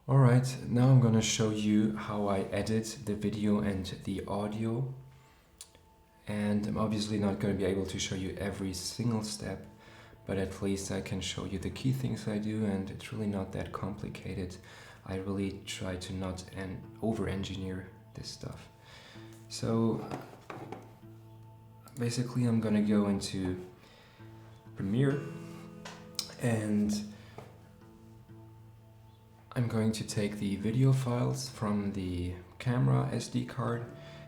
Alright, now I'm gonna show you how I edit the video and the audio. And I'm obviously not gonna be able to show you every single step, but at least I can show you the key things I do, and it's really not that complicated. I really try to not over-engineer this stuff. So basically I'm gonna go into Premiere and I'm going to take the video files from the camera SD card,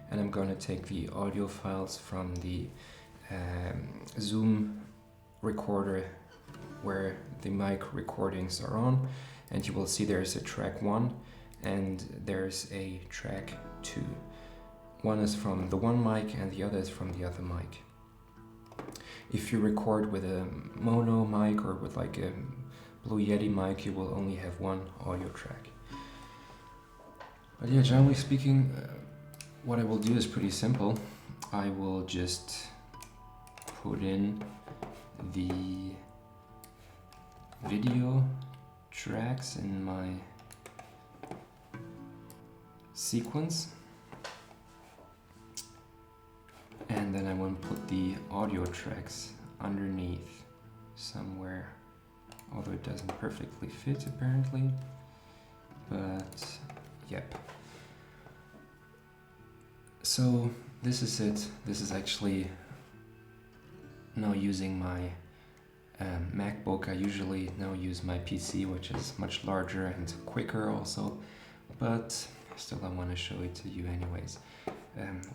and I'm going to take the audio files from the Zoom recorder where the mic recordings are on, and you will see there's a track 1 and there's a track 2. One is from the one mic and the other is from the other mic. If you record with a mono mic or with like a Blue Yeti mic, you will only have one audio track. But yeah, generally speaking, what I will do is pretty simple. I will just put in the video tracks in my sequence, and then I will put the audio tracks underneath somewhere. Although it doesn't perfectly fit apparently, but yep. So this is it. This is actually now using my MacBook. I usually now use my PC, which is much larger and quicker also, but still I want to show it to you anyways,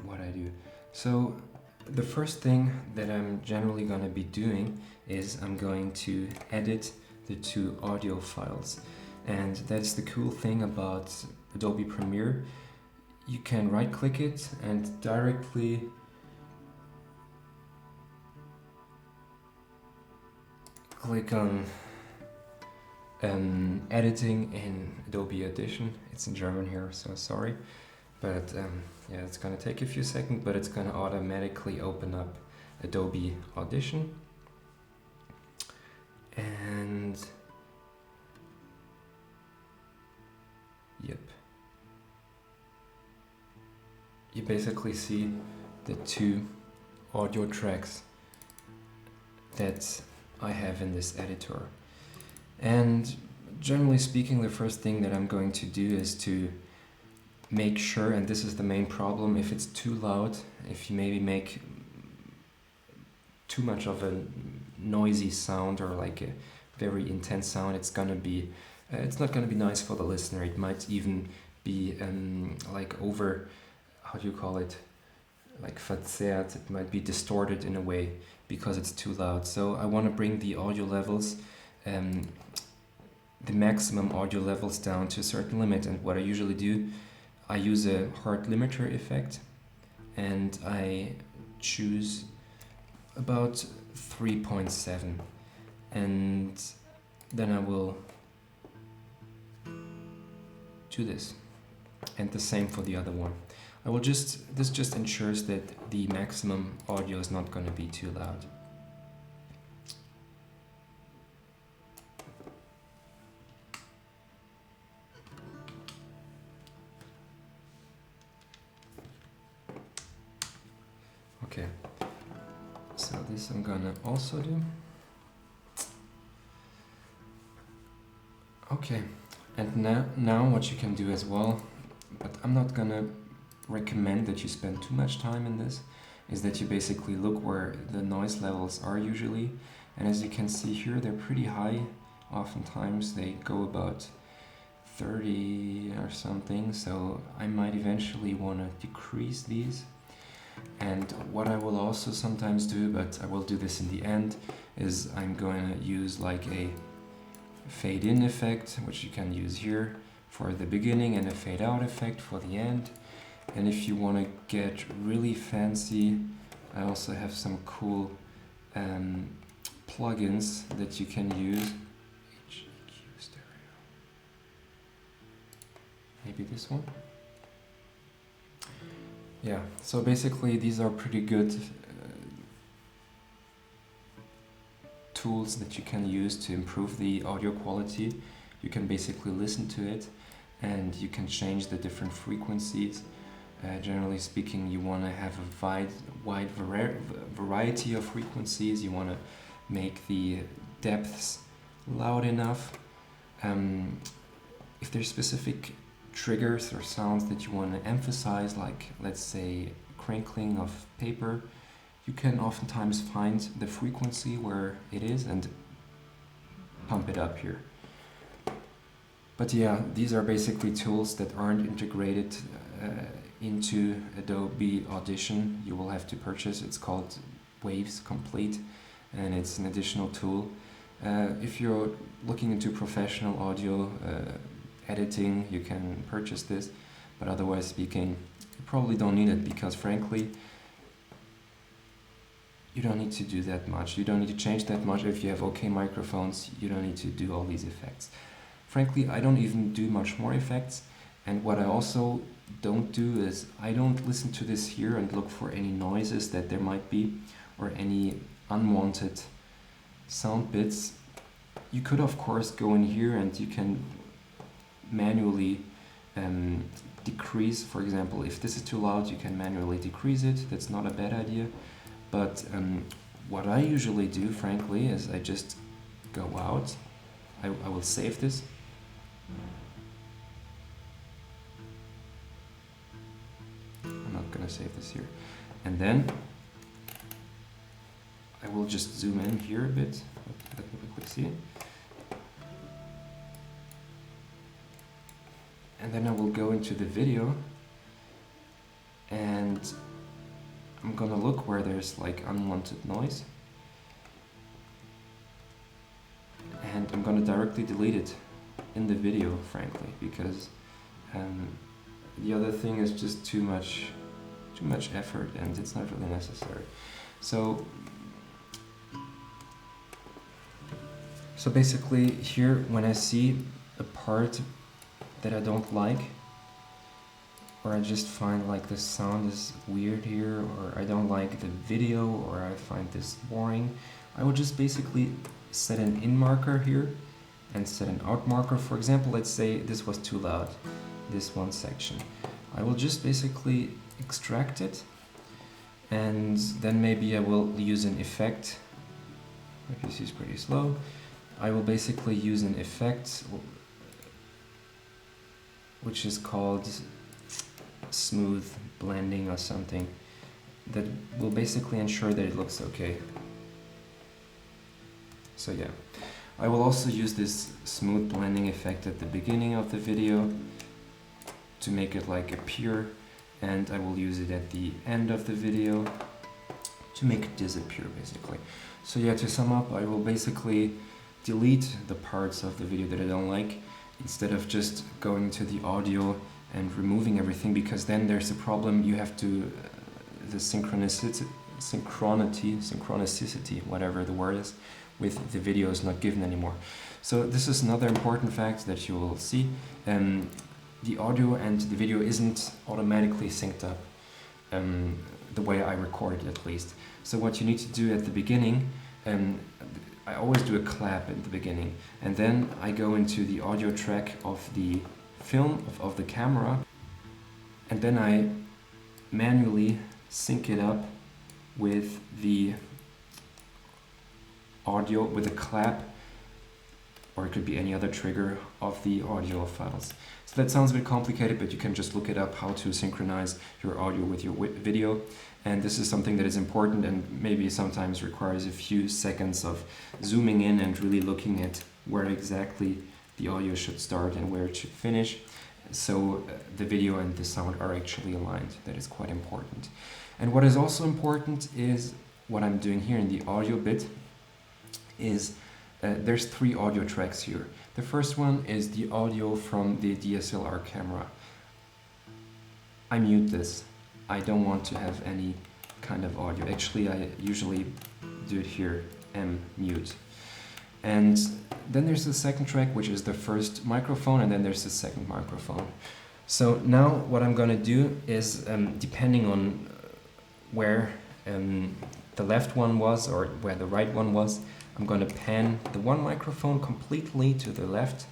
what I do. So the first thing that I'm generally going to be doing is I'm going to edit the two audio files, and that's the cool thing about Adobe Premiere. You can right click it and directly click on editing in Adobe Audition. It's in German here, so sorry, but yeah, it's gonna take a few seconds, but it's gonna automatically open up Adobe Audition. And yep, you basically see the two audio tracks that I have in this editor. And generally speaking, the first thing that I'm going to do is to make sure, and this is the main problem, if it's too loud, if you maybe make too much of a noisy sound or like a very intense sound, it's gonna be it's not gonna be nice for the listener. It might even be like over, how do you call it, like verzerrt. It might be distorted in a way because it's too loud. So I want to bring the audio levels, the maximum audio levels down to a certain limit. And what I usually do, I use a hard limiter effect, and I choose about 3.7, and then I will do this, and the same for the other one. This just ensures that the maximum audio is not going to be too loud. Okay, so this I'm gonna also do. Okay, and now what you can do as well, but I'm not gonna recommend that you spend too much time in this, is that you basically look where the noise levels are usually, and as you can see here, they're pretty high. Oftentimes they go about 30 or something, so I might eventually want to decrease these. And what I will also sometimes do, but I will do this in the end, is I'm going to use like a fade in effect, which you can use here for the beginning, and a fade out effect for the end. And if you want to get really fancy, I also have some cool plugins that you can use. HEQ stereo. Maybe this one? Yeah, so basically these are pretty good tools that you can use to improve the audio quality. You can basically listen to it and you can change the different frequencies. Generally speaking, you want to have a wide variety of frequencies. You want to make the depths loud enough. If there's specific triggers or sounds that you want to emphasize, like let's say crinkling of paper, you can oftentimes find the frequency where it is and pump it up here. But yeah, these are basically tools that aren't integrated into Adobe Audition. You will have to purchase. It's called Waves Complete, and it's an additional tool. If you're looking into professional audio editing, you can purchase this, but otherwise speaking, you probably don't need it, because frankly, you don't need to do that much. You don't need to change that much. If you have okay microphones, you don't need to do all these effects. Frankly, I don't even do much more effects, and what I also don't do is I don't listen to this here and look for any noises that there might be or any unwanted sound bits. You could of course go in here and you can manually decrease. For example, if this is too loud, you can manually decrease it. That's not a bad idea. But what I usually do, frankly, is I just go out. I will save this. I'm not gonna save this here. And then I will just zoom in here a bit. Let me quickly see it. And then I will go into the video and I'm gonna look where there's like unwanted noise, and I'm gonna directly delete it in the video, frankly, because the other thing is just too much effort and it's not really necessary. So basically here, when I see a part that I don't like, or I just find like the sound is weird here, or I don't like the video, or I find this boring, I will just basically set an in marker here and set an out marker. For example, let's say this was too loud, this one section. I will just basically extract it, and then maybe I will use an effect. Like you see, it's pretty slow. I will basically use an effect which is called smooth blending or something, that will basically ensure that it looks okay. So yeah, I will also use this smooth blending effect at the beginning of the video to make it like appear, and I will use it at the end of the video to make it disappear, basically. So yeah, to sum up, I will basically delete the parts of the video that I don't like, instead of just going to the audio and removing everything, because then there's a problem. You have to the synchronicity, whatever the word is, with the video is not given anymore. So this is another important fact that you will see. The audio and the video isn't automatically synced up, the way I record it at least. So what you need to do at the beginning, I always do a clap at the beginning, and then I go into the audio track of the film, of the camera, and then I manually sync it up with the audio, with a clap, or it could be any other trigger of the audio files. So that sounds a bit complicated, but you can just look it up, how to synchronize your audio with your video. And this is something that is important and maybe sometimes requires a few seconds of zooming in and really looking at where exactly the audio should start and where it should finish. So the video and the sound are actually aligned. That is quite important. And what is also important is what I'm doing here in the audio bit is there's 3 audio tracks here. The first one is the audio from the DSLR camera. I mute this. I don't want to have any kind of audio. Actually, I usually do it here, mute. And then there's the second track, which is the first microphone, and then there's the second microphone. So now what I'm gonna do is, depending on where the left one was or where the right one was, I'm gonna pan the one microphone completely to the left,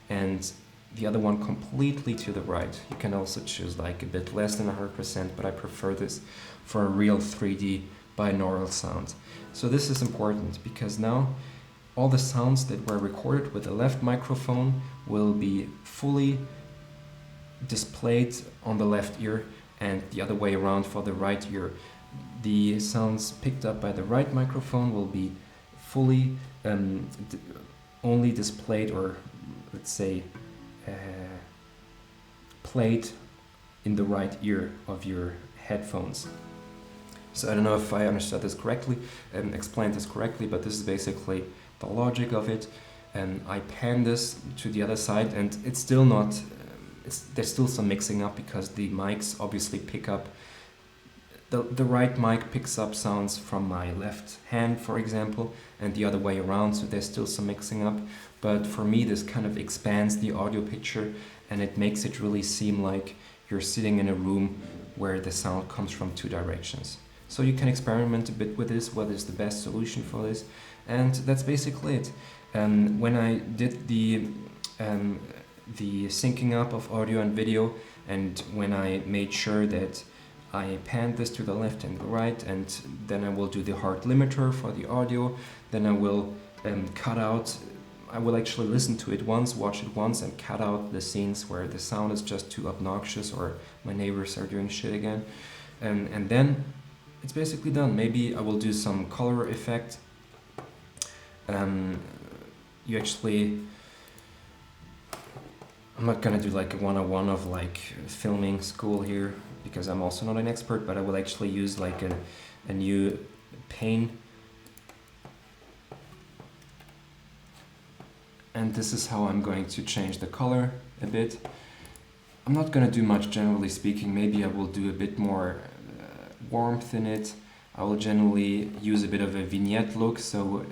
and the other one completely to the right. You can also choose like a bit less than 100%, but I prefer this for a real 3D binaural sound. So this is important because now all the sounds that were recorded with the left microphone will be fully displayed on the left ear, and the other way around for the right ear. The sounds picked up by the right microphone will be fully only displayed, or let's say played in the right ear of your headphones. So I don't know if I understood this correctly and explained this correctly, but this is basically the logic of it. And I pan this to the other side, and it's still not, there's still some mixing up because the mics obviously pick up, the right mic picks up sounds from my left hand, for example, and the other way around, so there's still some mixing up. But for me, this kind of expands the audio picture, and it makes it really seem like you're sitting in a room where the sound comes from two directions. So you can experiment a bit with this, what is the best solution for this, and that's basically it. When I did the syncing up of audio and video, and when I made sure that I panned this to the left and the right, and then I will do the hard limiter for the audio, then I will cut out, I will actually listen to it once, watch it once, and cut out the scenes where the sound is just too obnoxious or my neighbors are doing shit again. And then it's basically done. Maybe I will do some color effect. You actually, I'm not gonna do like a 101 of like filming school here because I'm also not an expert, but I will actually use like a new pane. And this is how I'm going to change the color a bit. I'm not gonna do much, generally speaking. Maybe I will do a bit more warmth in it. I will generally use a bit of a vignette look, so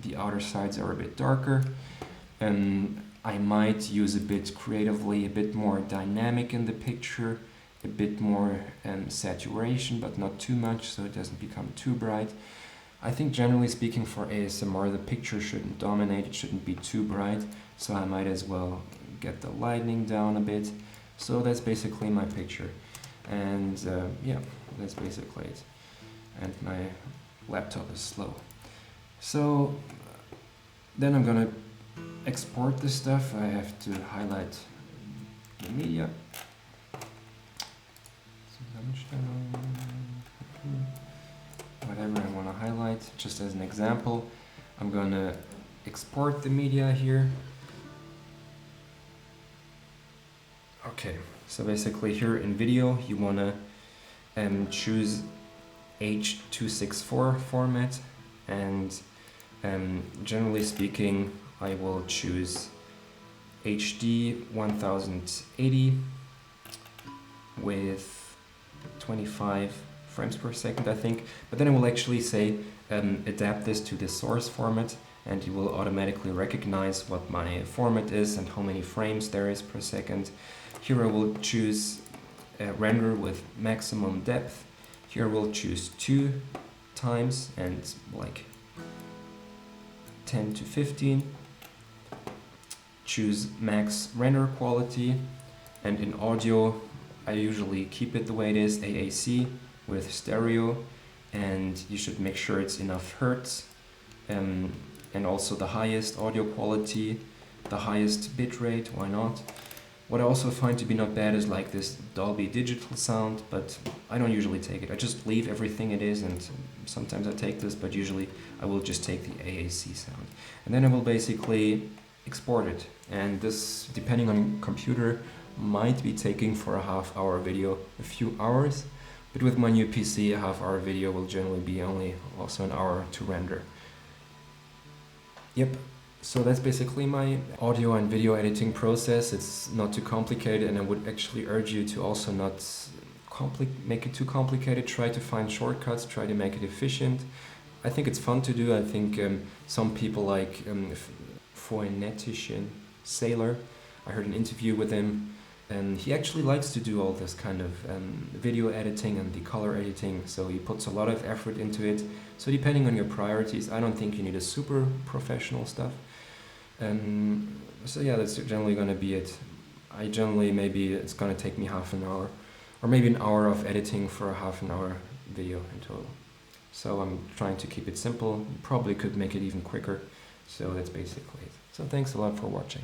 the outer sides are a bit darker. I might use a bit creatively, a bit more dynamic in the picture, a bit more saturation, but not too much, so it doesn't become too bright. I think generally speaking for ASMR, the picture shouldn't dominate, it shouldn't be too bright, so I might as well get the lighting down a bit. So that's basically my picture. And yeah, that's basically it. And my laptop is slow. So then I'm gonna export this stuff. I have to highlight the media. Whatever I want to highlight, just as an example, I'm gonna export the media here. Okay, so basically here in video you wanna choose H.264 format, and generally speaking I will choose HD 1080 with 25 frames per second, I think, but then I will actually say adapt this to the source format, and you will automatically recognize what my format is and how many frames there is per second. Here I will choose render with maximum depth. Here we'll choose 2 times and like 10 to 15. Choose max render quality, and in audio I usually keep it the way it is, AAC with stereo, and you should make sure it's enough hertz, and also the highest audio quality, the highest bitrate, why not? What I also find to be not bad is like this Dolby Digital sound, but I don't usually take it. I just leave everything it is, and sometimes I take this, but usually I will just take the AAC sound. And then I will basically export it. And this, depending on computer, might be taking for a half-hour video a few hours, but with my new PC, a half-hour video will generally be only also an hour to render. Yep. So that's basically my audio and video editing process. It's not too complicated, and I would actually urge you to also not make it too complicated. Try to find shortcuts, try to make it efficient. I think it's fun to do. I think some people like Phoenetician Sailor, I heard an interview with him, and he actually likes to do all this kind of video editing and the color editing, so he puts a lot of effort into it. So depending on your priorities, I don't think you need a super professional stuff. So yeah, that's generally gonna be it. I generally, maybe it's gonna take me half an hour, or maybe an hour of editing for a half an hour video in total. So I'm trying to keep it simple. Probably could make it even quicker. So that's basically it. So thanks a lot for watching.